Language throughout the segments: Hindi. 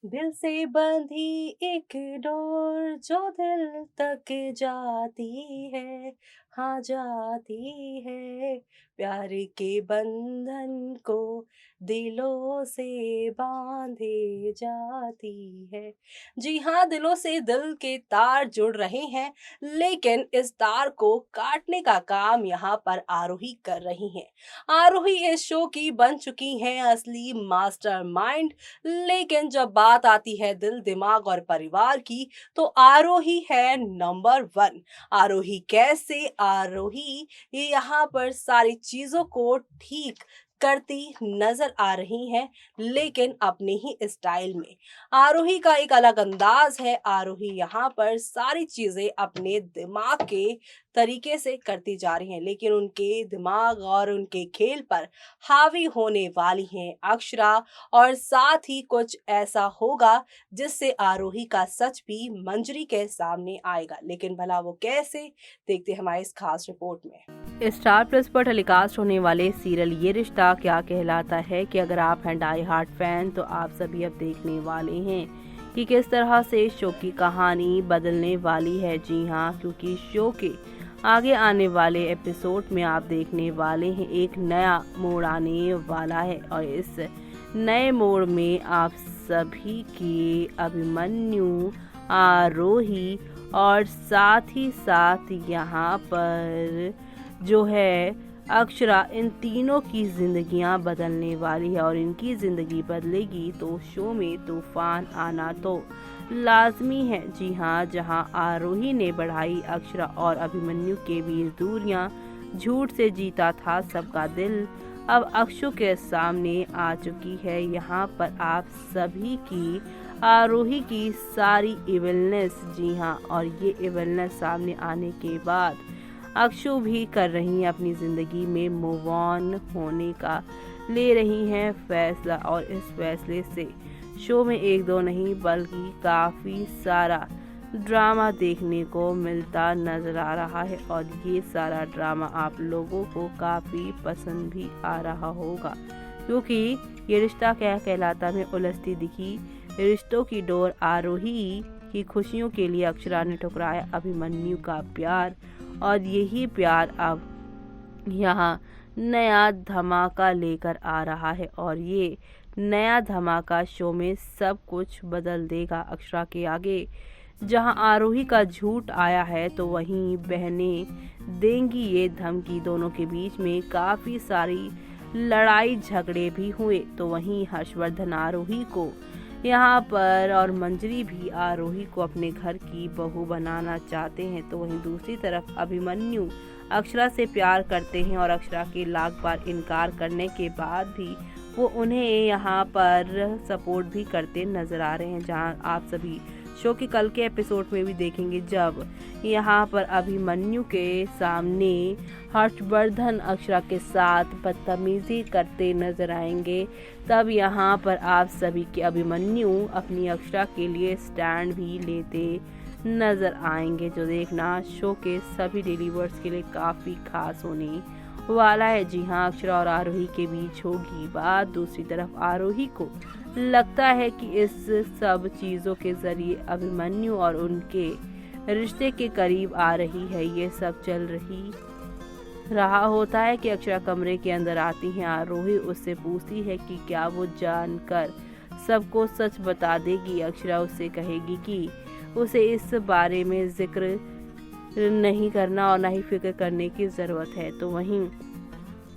दिल से बंधी एक डोर जो दिल तक जाती है, हाँ जाती है। प्यार के बंधन को दिलों से बांधे जाती है। जी हाँ, दिलों से दिल के तार जुड़ रहे हैं, लेकिन इस तार को काटने का काम यहाँ पर आरोही कर रही हैं। आरोही इस शो की बन चुकी हैं असली मास्टरमाइंड, लेकिन जब बात आती है दिल, दिमाग और परिवार की, तो आरोही है नंबर वन। आरोही कैसे? आरोही ये यहाँ पर सारी चीजों को ठीक करती नजर आ रही हैं, लेकिन अपने ही स्टाइल में। आरोही का एक अलग अंदाज है। आरोही यहाँ पर सारी चीजें अपने दिमाग के तरीके से करती जा रही हैं, लेकिन उनके दिमाग और उनके खेल पर हावी होने वाली हैं अक्षरा, और साथ ही कुछ ऐसा होगा जिससे आरोही का सच भी मंजरी के सामने आएगा। लेकिन भला वो कैसे? देखते हैं हमारी इस खास रिपोर्ट में। स्टार प्लस पर टेलीकास्ट होने वाले सीरियल ये रिश्ता क्या कहलाता है कि अगर आप हैं डाई हार्ट फैन तो आप सभी अब देखने वाले हैं कि किस तरह से शो की कहानी बदलने वाली है। जी हाँ, क्योंकि शो के आगे आने वाले एपिसोड में आप देखने वाले हैं एक नया मोड़ आने वाला है, और इस नए मोड़ में आप सभी के अभिमन्यु, आरोही और साथ ही साथ यहाँ पर जो है अक्षरा, इन तीनों की जिंदगियां बदलने वाली है। और इनकी जिंदगी बदलेगी तो शो में तूफान आना तो लाजमी है। जी हाँ, जहां आरोही ने बढ़ाई अक्षरा और अभिमन्यु के बीच दूरियां, झूठ से जीता था सबका दिल, अब अक्षु के सामने आ चुकी है। यहाँ पर आप सभी की आरोही की सारी इविलनेस, जी हाँ, और ये इविलनेस सामने आने के बाद अक्षु भी कर रही हैं अपनी ज़िंदगी में मूव ऑन होने का, ले रही हैं फैसला। और इस फैसले से शो में एक दो नहीं बल्कि काफ़ी सारा ड्रामा देखने को मिलता नज़र आ रहा है, और ये सारा ड्रामा आप लोगों को काफ़ी पसंद भी आ रहा होगा, क्योंकि ये रिश्ता क्या कहलाता में उलझती दिखी रिश्तों की डोर आरोही की खुशियों के लिए अक्षरा ने ठुकराया अभिमन्यु का प्यार, और यही प्यार अब यहाँ नया धमाका लेकर आ रहा है। और ये नया धमाका शो में सब कुछ बदल देगा अक्षरा के आगे। जहां आरोही का झूठ आया है तो वहीं बहनें देंगी ये धमकी। दोनों के बीच में काफ़ी सारी लड़ाई झगड़े भी हुए, तो वहीं हर्षवर्धन आरोही को यहाँ पर और मंजरी भी आरोही को अपने घर की बहू बनाना चाहते हैं। तो वहीं दूसरी तरफ अभिमन्यु अक्षरा से प्यार करते हैं, और अक्षरा के लाख बार इनकार करने के बाद भी वो उन्हें यहाँ पर सपोर्ट भी करते नजर आ रहे हैं। जहाँ आप सभी शो के कल के एपिसोड में भी देखेंगे, जब यहाँ पर अभिमन्यु के सामने हर्षवर्धन अक्षरा के साथ बदतमीजी करते नजर आएंगे, तब यहाँ पर आप सभी के अभिमन्यु अपनी अक्षरा के लिए स्टैंड भी लेते नजर आएंगे, जो देखना शो के सभी डिलीवर्स के लिए काफ़ी खास होने वाला है। जी हाँ, अक्षरा और आरोही के बीच होगी बात। दूसरी तरफ आरोही को लगता है कि इस सब चीज़ों के जरिए अभिमन्यु और उनके रिश्ते के करीब आ रही है। ये सब चल रहा होता है कि अक्षरा कमरे के अंदर आती है। आरोही उससे पूछती है कि क्या वो जानकर सबको सच बता देगी। अक्षरा उससे कहेगी कि उसे इस बारे में जिक्र नहीं करना और ना ही फिक्र करने की ज़रूरत है। तो वहीं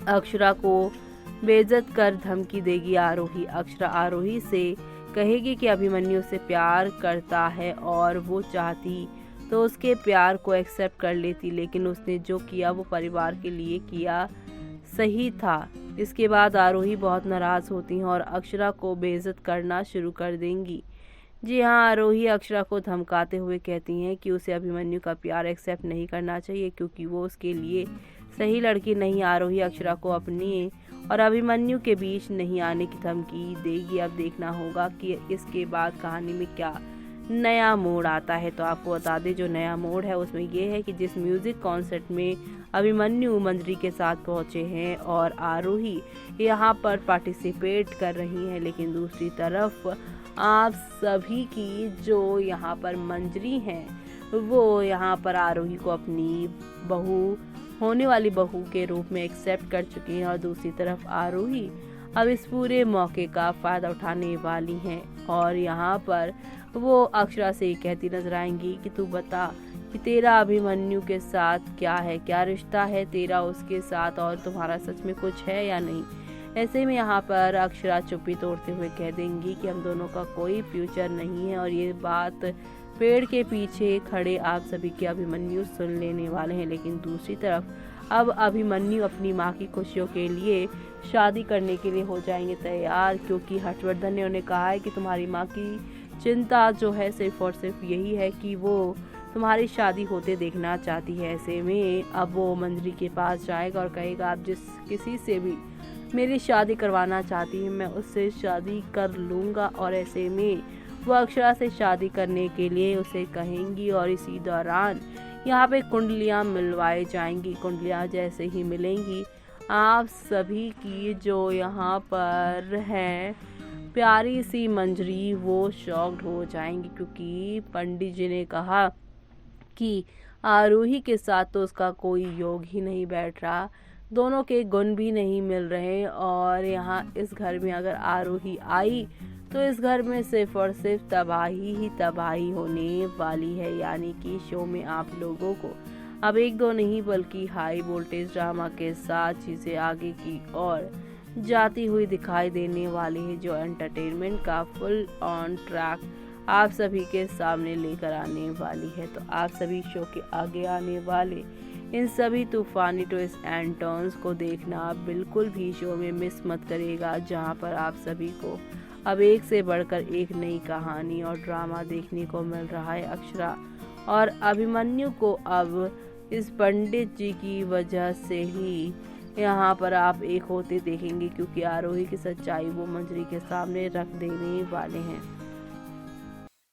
अक्षरा को बेइज्जत कर धमकी देगी आरोही। अक्षरा आरोही से कहेगी कि अभिमन्यु से प्यार करता है और वो चाहती तो उसके प्यार को एक्सेप्ट कर लेती, लेकिन उसने जो किया वो परिवार के लिए किया सही था। इसके बाद आरोही बहुत नाराज़ होती हैं और अक्षरा को बेइज्जत करना शुरू कर देंगी। जी हाँ, आरोही अक्षरा को धमकाते हुए कहती हैं कि उसे अभिमन्यु का प्यार एक्सेप्ट नहीं करना चाहिए, क्योंकि वो उसके लिए सही लड़की नहीं। आरोही अक्षरा को अपने और अभिमन्यु के बीच नहीं आने की धमकी देगी। अब देखना होगा कि इसके बाद कहानी में क्या नया मोड़ आता है। तो आपको बता दें, जो नया मोड़ है उसमें ये है कि जिस म्यूजिक कॉन्सर्ट में अभिमन्यु मंजरी के साथ पहुंचे हैं और आरोही यहाँ पर पार्टिसिपेट कर रही हैं, लेकिन दूसरी तरफ आप सभी की जो यहाँ पर मंजरी हैं, वो यहाँ पर आरोही को अपनी बहू, होने वाली बहू के रूप में एक्सेप्ट कर चुकी हैं और दूसरी तरफ आरोही अब इस पूरे मौके का फ़ायदा उठाने वाली हैं और यहाँ पर वो अक्षरा से कहती नजर आएंगी कि तू बता कि तेरा अभिमन्यु के साथ क्या है, क्या रिश्ता है तेरा उसके साथ और तुम्हारा सच में कुछ है या नहीं। ऐसे में यहाँ पर अक्षरा चुप्पी तोड़ते हुए कह देंगी कि हम दोनों का कोई फ्यूचर नहीं है और ये बात पेड़ के पीछे खड़े आप सभी के अभिमन्यु सुन लेने वाले हैं। लेकिन दूसरी तरफ अब अभिमन्यु अपनी माँ की खुशियों के लिए शादी करने के लिए हो जाएंगे तैयार, क्योंकि हर्षवर्धन ने उन्हें कहा है कि तुम्हारी माँ की चिंता जो है सिर्फ और सिर्फ यही है कि वो तुम्हारी शादी होते देखना चाहती है। ऐसे में अब वो मंजरी के पास जाएगा और कहेगा आप जिस किसी से भी मेरी शादी करवाना चाहती है मैं उससे शादी कर लूँगा। और ऐसे में वो अक्षरा से शादी करने के लिए उसे कहेंगी और इसी दौरान यहाँ पे कुंडलियाँ मिलवाई जाएंगी। कुंडलियाँ जैसे ही मिलेंगी आप सभी की जो यहाँ पर है प्यारी सी मंजरी वो शॉक्ड हो जाएंगी, क्योंकि पंडित जी ने कहा कि आरोही के साथ तो उसका कोई योग ही नहीं बैठ रहा, दोनों के गुण भी नहीं मिल रहे और यहाँ इस घर में अगर आरोही आई तो इस घर में सिर्फ और सिर्फ तबाही ही तबाही होने वाली है। यानी कि शो में आप लोगों को अब एक दो नहीं बल्कि हाई वोल्टेज ड्रामा के साथ चीज़ें आगे की ओर जाती हुई दिखाई देने वाली है, जो एंटरटेनमेंट का फुल ऑन ट्रैक आप सभी के सामने लेकर आने वाली है। तो आप सभी शो के आगे आने वाले इन सभी तूफानी ट्विस्ट एंड टर्न्स को देखना बिल्कुल भी शो में मिस मत करेगा, जहां पर आप सभी को अब एक से बढ़कर एक नई कहानी और ड्रामा देखने को मिल रहा है। अक्षरा और अभिमन्यु को अब इस पंडित जी की वजह से ही यहाँ पर आप एक होते देखेंगे, क्योंकि आरोही की सच्चाई वो मंजरी के सामने रख देने वाले हैं।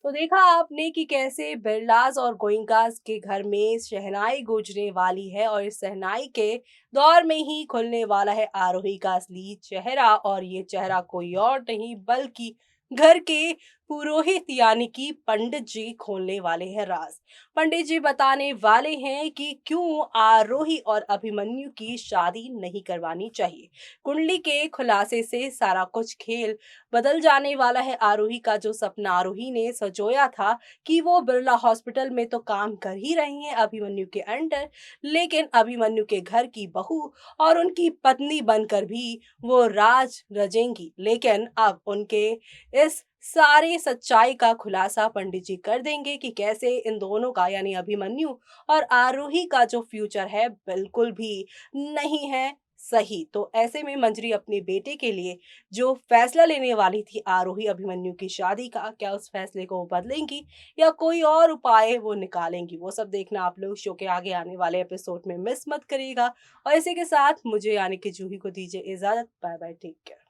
तो देखा आपने कि कैसे बिरलास और गोइंकास के घर में शहनाई गूंजने वाली है और इस शहनाई के दौर में ही खुलने वाला है आरोही का असली चेहरा, और ये चेहरा कोई और नहीं बल्कि घर के पुरोहित यानी कि पंडित जी खोलने वाले हैं राज। पंडित जी बताने वाले हैं कि क्यों आरोही और अभिमन्यु की शादी नहीं करवानी चाहिए। कुंडली के खुलासे से सारा कुछ खेल बदल जाने वाला है। आरोही का जो सपना आरोही ने सजोया था कि वो बिरला हॉस्पिटल में तो काम कर ही रही हैं अभिमन्यु के अंडर, लेकिन अभिमन्यु के घर की बहू और उनकी पत्नी बनकर भी वो राज रचेंगी। लेकिन अब उनके इस सारी सच्चाई का खुलासा पंडित जी कर देंगे कि कैसे इन दोनों का यानी अभिमन्यु और आरोही का जो फ्यूचर है बिल्कुल भी नहीं है सही। तो ऐसे में मंजरी अपने बेटे के लिए जो फैसला लेने वाली थी आरोही अभिमन्यु की शादी का, क्या उस फैसले को वो बदलेंगी या कोई और उपाय वो निकालेंगी, वो सब देखना आप लोग शो के आगे आने वाले एपिसोड में मिस मत करिएगा। और इसी के साथ मुझे यानी कि जूही को दीजिए इजाजत। Bye bye, take care.